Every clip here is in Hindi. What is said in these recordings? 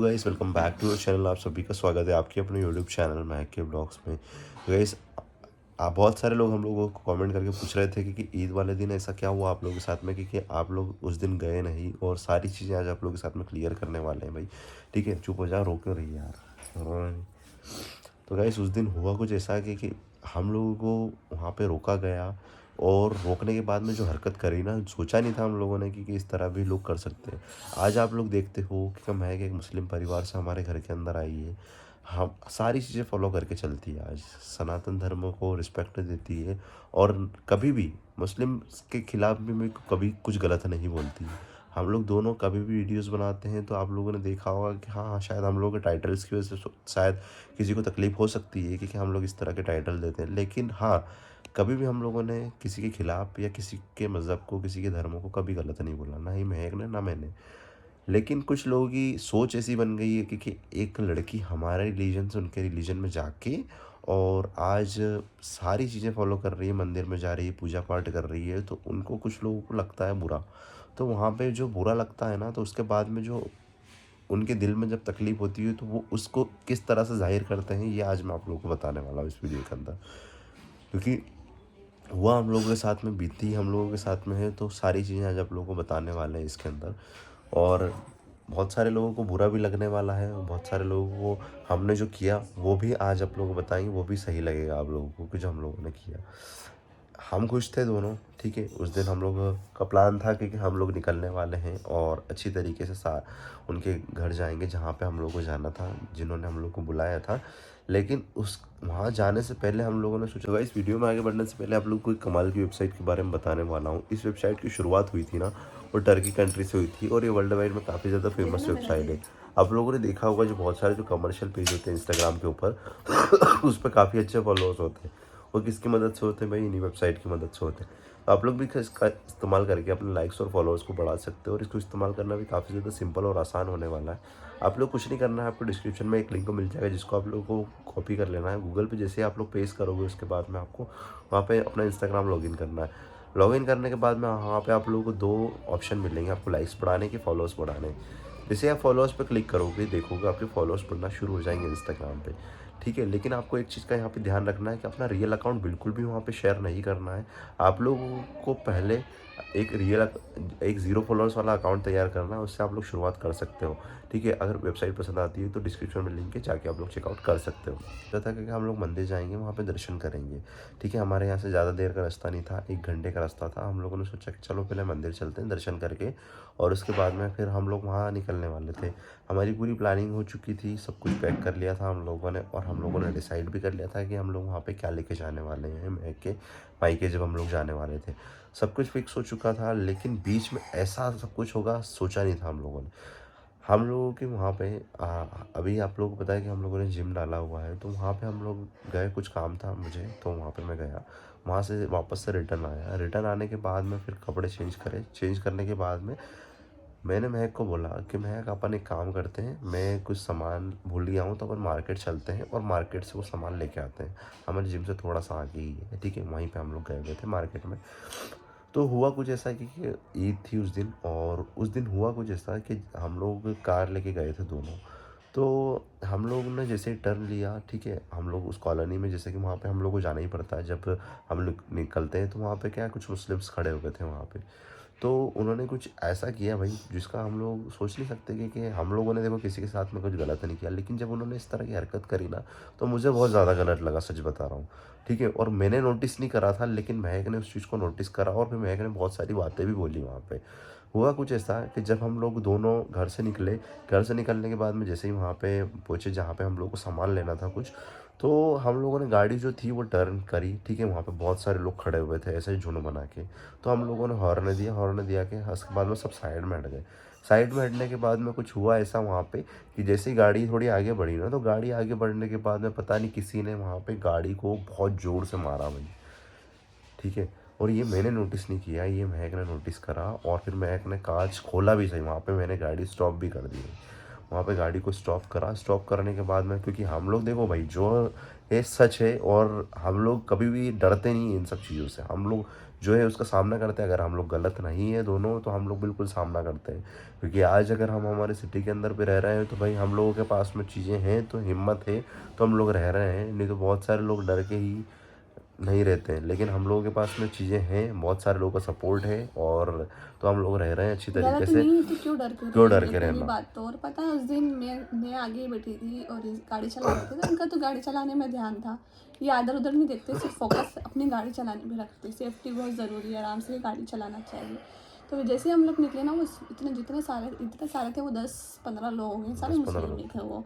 Guys welcome back to your channel. आप सभी का स्वागत है आपके अपने यूट्यूब चैनल महक के ब्लॉग्स में। गाइस आप बहुत सारे लोग हम लोगों को कमेंट करके पूछ रहे थे कि ईद वाले दिन ऐसा क्या हुआ आप लोगों के साथ में कि आप लोग उस दिन गए नहीं, और सारी चीज़ें आज आप लोगों के साथ में क्लियर करने वाले हैं भाई। ठीक है, चुप हो जा, रो क्यों रही है यार, रोना नहीं। तो गाइस उस दिन हुआ कुछ ऐसा कि हम लोगों को वहाँ पे रोका गया, और रोकने के बाद में जो हरकत करी ना, सोचा नहीं था हम लोगों ने कि इस तरह भी लोग कर सकते हैं। आज आप लोग देखते हो कि महक एक मुस्लिम परिवार से हमारे घर के अंदर आई है। हम सारी चीज़ें फॉलो करके चलती है, आज सनातन धर्म को रिस्पेक्ट देती है, और कभी भी मुस्लिम के खिलाफ भी मैं कभी कुछ गलत नहीं बोलती है। हम लोग दोनों कभी भी वीडियोस बनाते हैं तो आप लोगों ने देखा होगा कि हाँ हाँ, शायद हम लोगों के टाइटल्स की वजह से शायद किसी को तकलीफ हो सकती है कि हम लोग इस तरह के टाइटल देते हैं, लेकिन हाँ, कभी भी हम लोगों ने किसी के खिलाफ या किसी के मज़हब को, किसी के धर्मों को कभी गलत नहीं बोला, ना ही महक ने ना मैंने। लेकिन कुछ लोगों की सोच ऐसी बन गई है कि एक लड़की हमारे रिलीजन से उनके रिलीजन में जाके और आज सारी चीज़ें फॉलो कर रही है, मंदिर में जा रही है, पूजा पाठ कर रही है, तो उनको कुछ लोगों को लगता है बुरा। तो वहाँ पे जो बुरा लगता है ना, तो उसके बाद में जो उनके दिल में जब तकलीफ होती है तो वो उसको किस तरह से जाहिर करते हैं, ये आज मैं आप लोगों को बताने वाला हूँ इस वीडियो के अंदर। क्योंकि हुआ हम लोगों के साथ में, बीती हम लोगों के साथ में है, तो सारी चीज़ें आज आप लोगों को बताने वाले हैं इसके अंदर। और बहुत सारे लोगों को बुरा भी लगने वाला है, और बहुत सारे लोगों को हमने जो किया वो भी आज आप लोगों को बताएंगे, वो भी सही लगेगा आप लोगों को कि जो हम लोगों ने किया। हम खुश थे दोनों, ठीक है। उस दिन हम लोग का प्लान था कि हम लोग निकलने वाले हैं और अच्छी तरीके से उनके घर जाएंगे जहाँ पे हम लोग को जाना था, जिन्होंने हम लोग को बुलाया था। लेकिन उस वहाँ जाने से पहले हम लोगों ने सोचा, इस वीडियो में आगे बढ़ने से पहले आप लोग को एक कमाल की वेबसाइट के बारे में बताने वाला हूँ। इस वेबसाइट की शुरुआत हुई थी ना, वो टर्की कंट्री से हुई थी, और ये वर्ल्ड वाइड में काफ़ी ज़्यादा फेमस वेबसाइट है। आप लोगों ने देखा होगा जो बहुत सारे जो कमर्शियल पेज होते हैं इंस्टाग्राम के ऊपर उस पर काफ़ी अच्छे फॉलोअर्स होते हैं। वो किसकी मदद से होते हैं भाई? इन्हीं वेबसाइट की मदद से होते हैं। तो आप लोग भी इसका इस्तेमाल करके अपने लाइक्स और फॉलोअर्स को बढ़ा सकते हो, और इसको इस्तेमाल करना भी काफ़ी ज़्यादा सिंपल और आसान होने वाला है। आप लोग कुछ नहीं करना है, आपको डिस्क्रिप्शन में एक लिंक मिल जाएगा जिसको आप लोगों को कॉपी कर लेना है। गूगल पे जैसे आप लोग पेस्ट करोगे उसके बाद में आपको वहाँ पे अपना इंस्टाग्राम लॉगिन करना है। लॉगिन करने के बाद में वहाँ पे आप लोगों को दो ऑप्शन मिलेंगे, आपको लाइक्स बढ़ाने के, फॉलोअर्स बढ़ाने। जैसे आप फॉलोअर्स पे क्लिक करोगे, देखोगे आपके फॉलोअर्स बढ़ना शुरू हो जाएंगे इंस्टाग्राम पे, ठीक है। लेकिन आपको एक चीज़ का यहाँ पे ध्यान रखना है कि अपना रियल अकाउंट बिल्कुल भी वहाँ पे शेयर नहीं करना है। आप लोगों को पहले एक ज़ीरो फॉलोअर्स वाला अकाउंट तैयार करना है, उससे आप लोग शुरुआत कर सकते हो, ठीक है। अगर वेबसाइट पसंद आती है तो डिस्क्रिप्शन में लिंक है, जाके आप लोग चेकआउट कर सकते हो। जैसा कि हम लोग मंदिर जाएंगे, वहाँ पे दर्शन करेंगे, ठीक है। हमारे यहाँ से ज़्यादा देर का रास्ता नहीं था, 1 घंटे का रास्ता था। हम लोगों ने सोचा कि चलो पहले मंदिर चलते हैं दर्शन करके, और उसके बाद में फिर हम लोग वहाँ निकलने वाले थे। हमारी पूरी प्लानिंग हो चुकी थी, सब कुछ पैक कर लिया था हम लोगों ने, और हम लोगों ने डिसाइड भी कर लिया था कि हम लोग वहाँ पे क्या लेके जाने वाले हैं। महक के मायके जब हम लोग जाने वाले थे, सब कुछ फिक्स हो चुका था, लेकिन बीच में ऐसा सब कुछ होगा सोचा नहीं था हम लोगों ने। हम लोगों के वहाँ पे अभी आप लोगों को पता है कि हम लोगों ने जिम डाला हुआ है, तो वहाँ पे हम लोग गए, कुछ काम था मुझे, तो वहाँ पे मैं गया। वहाँ से वापस से रिटर्न आया, रिटर्न आने के बाद में फिर कपड़े चेंज करे, चेंज करने के बाद में मैंने महक को बोला कि महक अपन एक काम करते हैं, मैं कुछ सामान भूल गया हूँ, तो अपन मार्केट चलते हैं और मार्केट से वो सामान लेके आते हैं। हमारे जिम से थोड़ा सा आगे ही है, ठीक है। वहीं पे हम लोग गए हुए थे मार्केट में। तो हुआ कुछ ऐसा कि ईद थी उस दिन, और उस दिन हुआ कुछ ऐसा कि हम लोग कार लेके गए थे दोनों। तो हम लोग ने जैसे ही टर्न लिया, ठीक है, हम लोग उस कॉलोनी में, जैसे कि वहाँ पे हम लोग को जाना ही पड़ता है जब हम लोग निकलते हैं, तो वहाँ पे क्या है, कुछ मुस्लिम्स खड़े हुए थे वहाँ पे। तो उन्होंने कुछ ऐसा किया भाई जिसका हम लोग सोच नहीं सकते कि हम लोगों ने देखो किसी के साथ में कुछ गलत नहीं किया, लेकिन जब उन्होंने इस तरह की हरकत करी ना, तो मुझे बहुत ज़्यादा गलत लगा, सच बता रहा हूँ, ठीक है। और मैंने नोटिस नहीं करा था, लेकिन महक ने उस चीज़ को नोटिस करा, और फिर महक ने बहुत सारी बातें भी बोली वहाँ पे। हुआ कुछ ऐसा कि जब हम लोग दोनों घर से निकले, घर से निकलने के बाद में जैसे ही वहाँ पे पहुँचे जहाँ पे हम लोग को सामान लेना था कुछ, तो हम लोगों ने गाड़ी जो थी वो टर्न करी, ठीक है। वहाँ पे बहुत सारे लोग खड़े हुए थे ऐसे ही झुंड बना के, तो हम लोगों ने हॉर्न दिया के उसके बाद में सब साइड में हट गए। साइड में हटने के बाद में कुछ हुआ ऐसा वहाँ पे कि जैसे ही गाड़ी थोड़ी आगे बढ़ी ना, तो गाड़ी आगे बढ़ने के बाद में पता नहीं किसी ने वहाँ पे गाड़ी को बहुत ज़ोर से मारा भाई, ठीक है। और ये मैंने नोटिस नहीं किया, ये महक ने नोटिस करा, और फिर महक ने कांच खोला भी सही, वहाँ पे मैंने गाड़ी स्टॉप भी कर दी। वहाँ पे गाड़ी को स्टॉप करा। स्टॉप करने के बाद में, क्योंकि हम लोग देखो भाई जो है सच है, और हम लोग कभी भी डरते नहीं हैं इन सब चीज़ों से। हम लोग जो है उसका सामना करते हैं। अगर हम लोग गलत नहीं है दोनों, तो हम लोग बिल्कुल सामना करते हैं। क्योंकि आज अगर हम हमारे सिटी के अंदर पे रह रहे हैं, तो भाई हम लोगों के पास में चीज़ें हैं, तो हिम्मत है, तो हम लोग रह रहे हैं। नहीं तो बहुत सारे लोग डर के ही नहीं रहते हैं। लेकिन हम लोगों के पास में चीज़ें हैं, बहुत सारे लोगों का सपोर्ट है, और तो हम लोग रह रहे हैं अच्छी तरीके गलत से। नहीं है तो क्यों डर के क्यों डर रहेंगे, के पहली रहना। बात तो। और पता है उस दिन मैं आगे बैठी थी और गाड़ी चला रहे थे, तो उनका तो गाड़ी चलाने में ध्यान था। ये इधर उधर नहीं देखते, सिर्फ फोकस अपनी गाड़ी चलाने में रखते। सेफ्टी बहुत ज़रूरी है, आराम से गाड़ी चलाना चाहिए। तो जैसे हम लोग निकले ना, वो इतने सारे थे, वो 10-15 लोग होंगे, सारे 10-15 मुस्लिम ही लोग। थे वो।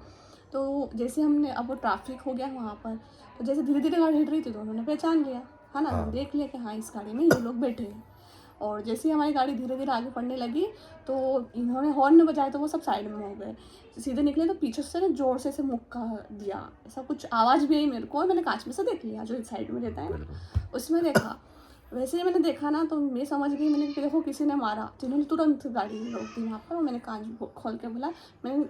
तो जैसे हमने, अब वो ट्रैफिक हो गया वहाँ पर, तो जैसे धीरे धीरे गाड़ी हिट रही थी, तो उन्होंने पहचान लिया, है ना, हाँ। देख लिया कि हाँ इस गाड़ी में ये लोग बैठे हैं। और जैसे ही हमारी गाड़ी धीरे धीरे आगे बढ़ने लगी, तो इन्होंने हॉर्न न बजाए, तो वो सब साइड में हो गए। सीधे निकले तो पीछे से ना जोर से मुक्का दिया, ऐसा कुछ आवाज़ भी आई मेरे को, और मैंने कांच में से देख लिया, जो साइड में रहता है ना, बिल्कुल। उसमें देखा। वैसे ही मैंने देखा ना, तो मैं समझ गई, मैंने कि देखो किसी ने मारा। जिन्होंने तुरंत गाड़ी रोक दी वहाँ पर, और मैंने कांच खोल के बोला,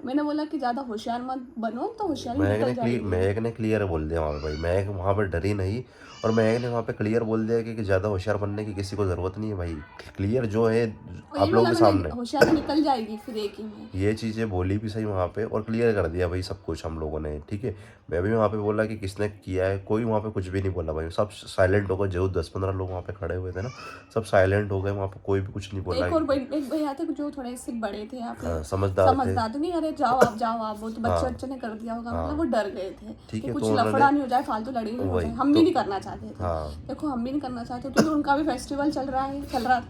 मैंने बोला कि ज़्यादा होशियार मत बनो, तो होशियारी निकल जाएगी। महक ने क्लियर बोल दिया वहाँ पे भाई। महक वहाँ पर डरी नहीं, और महक ने वहाँ पे क्लियर बोल दिया कि ज़्यादा होशियार बनने की किसी को ज़रूरत नहीं है भाई। क्लियर जो है और यही आप लोगों बोला के मैंने, सामने, होशियारी निकल जाएगी फिर एक ही में। ये चीज़ें बोली भी सही वहाँ पे, और क्लियर कर दिया भाई सब कुछ हम लोगों ने, ठीक है। मैं भी वहाँ पे बोला कि किसने किया है, कोई वहाँ पे कुछ भी नहीं बोला भाई। सब साइलेंट हो गए, जो 10-15 लोग वहाँ पे खड़े हुए थे ना, सब साइलेंट हो गए। वहाँ पे कोई भी कुछ नहीं बोला। एक भैया थे जो थोड़े से बड़े थे, या फिर हाँ, समझदार थे। समझदार, तो नहीं, अरे जाओ आप, वो तो हाँ। बच्चे ने कर दिया होगा, मतलब हाँ। वो डर गए थे ठीक कि है, कुछ तो उन्होंने लफड़ा नहीं हो जाए, फालतू लड़ाई नहीं हो वही जाए। हम भी तो। नहीं करना चाहते थे। हाँ। देखो हम भी नहीं करना चाहते, क्योंकि उनका भी फेस्टिवल चल रहा,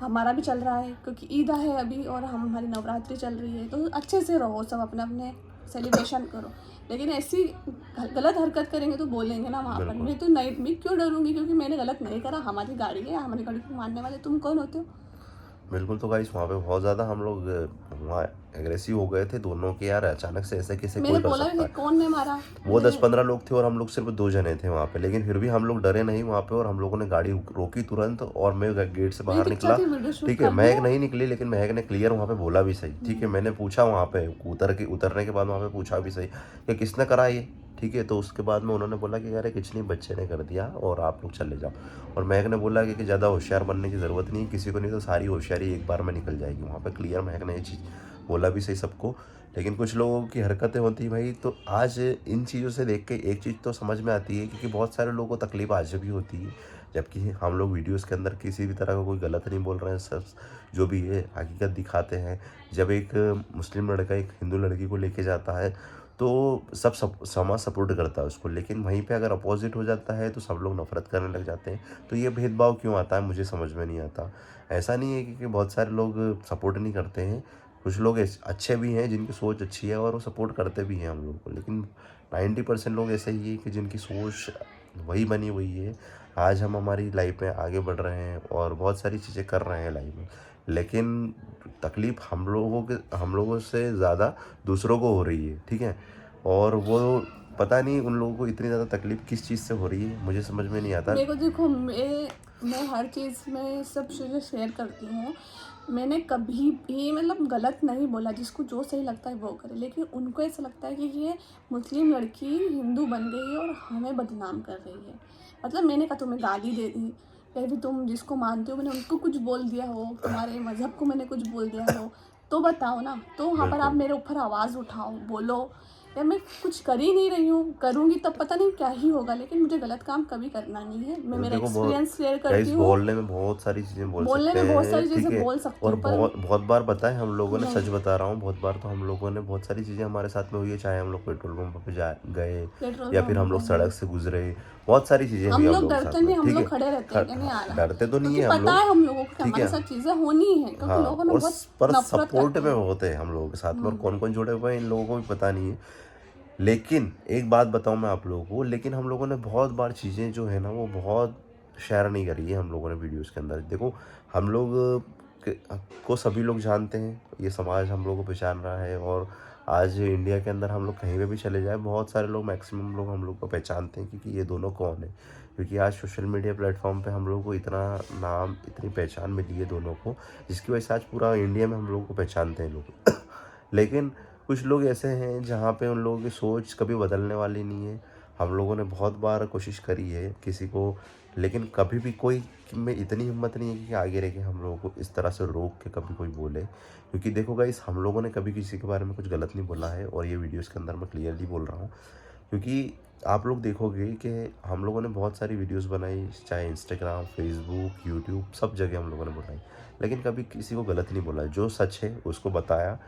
हमारा भी चल रहा है, क्योंकि ईद है अभी, और हमारी नवरात्रि चल रही है। तो अच्छे से रहो, सब अपने अपने सेलिब्रेशन करो। लेकिन ऐसी गलत हरकत करेंगे तो बोलेंगे ना वहाँ पर। बिल्कुल। मैं क्यों डरूंगी, क्योंकि मैंने गलत नहीं करा। हमारी गाड़ी है, हमारी गाड़ी को मारने वाले तुम कौन होते हो? बिल्कुल। तो गाइस वहाँ पे बहुत ज़्यादा हम लोग वहाँ एग्रेसिव हो गए थे दोनों के, यार अचानक से ऐसे कैसे मैंने कोई कर बोला भी सकता कि है। कौन ने मारा। वो 10-15 लोग थे, और हम लोग सिर्फ 2 जने थे वहाँ पे। लेकिन फिर भी हम लोग डरे नहीं वहाँ पे, और हम लोगों ने गाड़ी रोकी तुरंत, और मैं गेट से मेरी बाहर तो इच्छा निकला। थी वीडियो शूट ठीक है, कर महक लूँ। नहीं निकली, लेकिन महक ने क्लियर वहाँ पे बोला भी सही। ठीक है, मैंने पूछा वहाँ पे उतरने के बाद वहाँ पे पूछा भी सही कि किसने करा ये। ठीक है, तो उसके बाद में उन्होंने बोला कि यार कुछ नहीं, बच्चे ने कर दिया, और आप लोग चले जाओ। और महक ने बोला कि ज़्यादा होशियार बनने की ज़रूरत नहीं है किसी को, नहीं तो सारी होशियारी एक बार में निकल जाएगी। वहाँ पे क्लियर महक ने ये चीज़ बोला भी सही सबको। लेकिन कुछ लोगों की हरकतें होती हैं भाई, तो आज इन चीज़ों से देख के एक चीज़ तो समझ में आती है, क्योंकि बहुत सारे लोगों को तकलीफ आज भी होती है। जबकि हम लोग वीडियोस के अंदर किसी भी तरह का कोई गलत नहीं बोल रहे हैं, सब जो भी है हकीकत दिखाते हैं। जब एक मुस्लिम लड़का एक हिंदू लड़की को लेके जाता है, तो सब समाज सपोर्ट करता है उसको। लेकिन वहीं पे अगर अपोजिट हो जाता है, तो सब लोग नफरत करने लग जाते हैं। तो ये भेदभाव क्यों आता है, मुझे समझ में नहीं आता। ऐसा नहीं है कि बहुत सारे लोग सपोर्ट नहीं करते हैं। कुछ लोग अच्छे भी हैं, जिनकी सोच अच्छी है, और वो सपोर्ट करते भी हैं हम लोग को। लेकिन 90% लोग ऐसे ही है कि जिनकी सोच वही बनी हुई है। आज हम हमारी लाइफ में आगे बढ़ रहे हैं, और बहुत सारी चीज़ें कर रहे हैं लाइफ में। लेकिन तकलीफ़ हम लोगों से ज़्यादा दूसरों को हो रही है, ठीक है। और वो पता नहीं उन लोगों को इतनी ज़्यादा तकलीफ़ किस चीज़ से हो रही है, मुझे समझ में नहीं आता। मेरे को देखो, मैं हर चीज़ में सब चीज़ें शेयर करती हूँ। मैंने कभी भी मतलब गलत नहीं बोला, जिसको जो सही लगता है वो करे। लेकिन उनको ऐसा लगता है कि ये मुस्लिम लड़की हिंदू बन गई है और हमें बदनाम कर रही है। मतलब मैंने कहा तुम्हें गाली दे दी, या फिर तुम जिसको मानते हो मैंने उनको कुछ बोल दिया हो, तुम्हारे मज़हब को मैंने कुछ बोल दिया हो, तो बताओ ना। तो वहाँ पर आप बिल्कुल। मेरे ऊपर आवाज़ उठाओ, बोलो। यार मैं कुछ कर ही नहीं रही हूँ, करूँगी तब पता नहीं क्या ही होगा। लेकिन मुझे गलत काम कभी करना नहीं है। मैं मेरा देखो, बहुत एक्सपीरियंस शेयर करती गाइस हूँ। बोलने में बहुत सारी चीज़ें बोल बोलने सकते में बहुत हैं, सारी ठीक चीज़ें है। बोल सकती और हूँ, पर बहुत बहुत बार पता है हम लोगों ने, नहीं। सच बता रहा हूँ, बहुत बार तो हम लोगों ने बहुत सारी चीज़ें हमारे साथ में हुई है। चाहे हम लोग पेट्रोल पंप पे जा गए, पेट्रोल या फिर हम पंप लोग है। सड़क से गुजरे, बहुत सारी चीज़ें हुई हम हम लोग लोगों के डरते साथ में, नहीं, हम ठीक लोग है। खड़े रहते हैं कि नहीं आना, डरते तो नहीं क्योंकि है हम पता लोग, है हम लोगों को कि ठीक हमारे है। साथ चीज़ें होनी है, क्योंकि हाँ, लोगों ने और बहुत पर नफरत सपोर्ट करते में हैं। होते हैं हम लोगों के साथ में, और कौन कौन जुड़े हुए हैं इन लोगों को भी पता नहीं है। लेकिन एक बात बताऊं मैं आप लोगों को, लेकिन हम लोगों ने बहुत बार चीज़ें जो है ना, वो बहुत शेयर नहीं करी है हम लोगों ने वीडियोस के अंदर। देखो, हम लोग को सभी लोग जानते हैं, ये समाज हम लोग को पहचान रहा है। और आज इंडिया के अंदर हम लोग कहीं पे भी चले जाए, बहुत सारे लोग, मैक्सिमम लोग हम लोग को पहचानते हैं कि ये दोनों कौन है। क्योंकि आज सोशल मीडिया प्लेटफॉर्म पे हम लोग को इतना नाम, इतनी पहचान मिली है दोनों को, जिसकी वजह से आज पूरा इंडिया में हम लोग को पहचानते हैं लोग। लेकिन कुछ लोग ऐसे हैं जहाँ पे उन लोगों की सोच कभी बदलने वाली नहीं है। हम लोगों ने बहुत बार कोशिश करी है किसी को, लेकिन कभी भी कोई में इतनी हिम्मत नहीं है कि आगे रह के हम लोगों को इस तरह से रोक के कभी कोई बोले। क्योंकि देखो गाइस, हम लोगों ने कभी किसी के बारे में कुछ गलत नहीं बोला है, और ये वीडियोस के अंदर मैं क्लियरली बोल रहा हूँ। क्योंकि आप लोग देखोगे कि हम लोगों ने बहुत सारी वीडियोस बनाई, चाहे इंस्टाग्राम, फेसबुक, यूट्यूब, सब जगह हम लोगों ने बनाई, लेकिन कभी किसी को गलत नहीं बोला। जो सच है उसको बताया,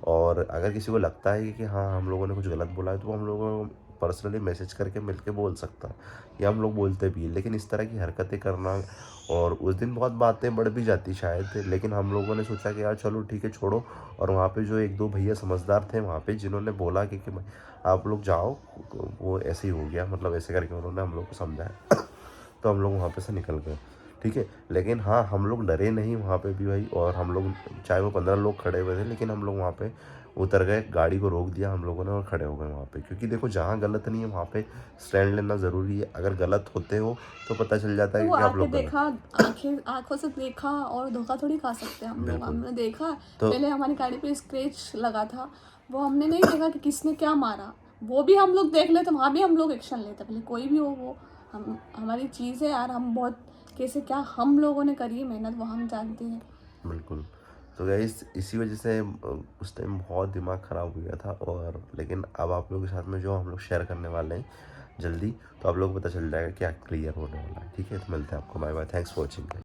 और अगर किसी को लगता है कि हाँ हम लोगों ने कुछ गलत बोला है, तो हम लोगों को पर्सनली मैसेज करके मिलके बोल सकता है, या हम लोग बोलते भी हैं। लेकिन इस तरह की हरकतें करना, और उस दिन बहुत बातें बढ़ भी जाती शायद, लेकिन हम लोगों ने सोचा कि यार चलो ठीक है, छोड़ो। और वहाँ पे जो एक दो भैया समझदार थे वहाँ पे, जिन्होंने बोला कि भाई आप लोग जाओ, वो ऐसे ही हो गया, मतलब ऐसे करके उन्होंने हम लोग को समझाया। तो हम लोग वहाँ पे से निकल गए, ठीक है। लेकिन हाँ, हम लोग डरे नहीं वहाँ पे भी भाई, और हम लोग, चाहे वो 15 लोग खड़े हुए थे, लेकिन हम लोग वहाँ पे उतर गए, गाड़ी को रोक दिया हम लोगों ने और खड़े हो गए वहाँ पे। क्योंकि देखो, जहाँ गलत नहीं है वहाँ पे स्टैंड लेना ज़रूरी है। अगर गलत होते हो तो पता चल जाता तो है वो कि आप आके लोग गलत। देखा, आंखों से देखा, और धोखा थोड़ी खा सकते हैं हम लोग। बिल्कुल। हमने देखा, तो पहले हमारी गाड़ी पे स्क्रैच लगा था, वो हमने नहीं देखा कि किसने क्या मारा। वो भी हम लोग देख लेते, वहाँ भी हम लोग एक्शन लेते, भले कोई भी हो। वो हम, हमारी चीज़ है यार, हम बहुत कैसे क्या हम लोगों ने करी है मेहनत, वो हम जानते हैं। बिल्कुल। तो गाइस, इसी वजह से उस टाइम बहुत दिमाग ख़राब हो गया था। और लेकिन अब आप लोगों के साथ में जो हम लोग शेयर करने वाले हैं जल्दी, तो आप लोग को पता चल जाएगा क्या क्लियर होने वाला है, ठीक है। तो मिलते हैं आपको, bye bye, thanks for watching.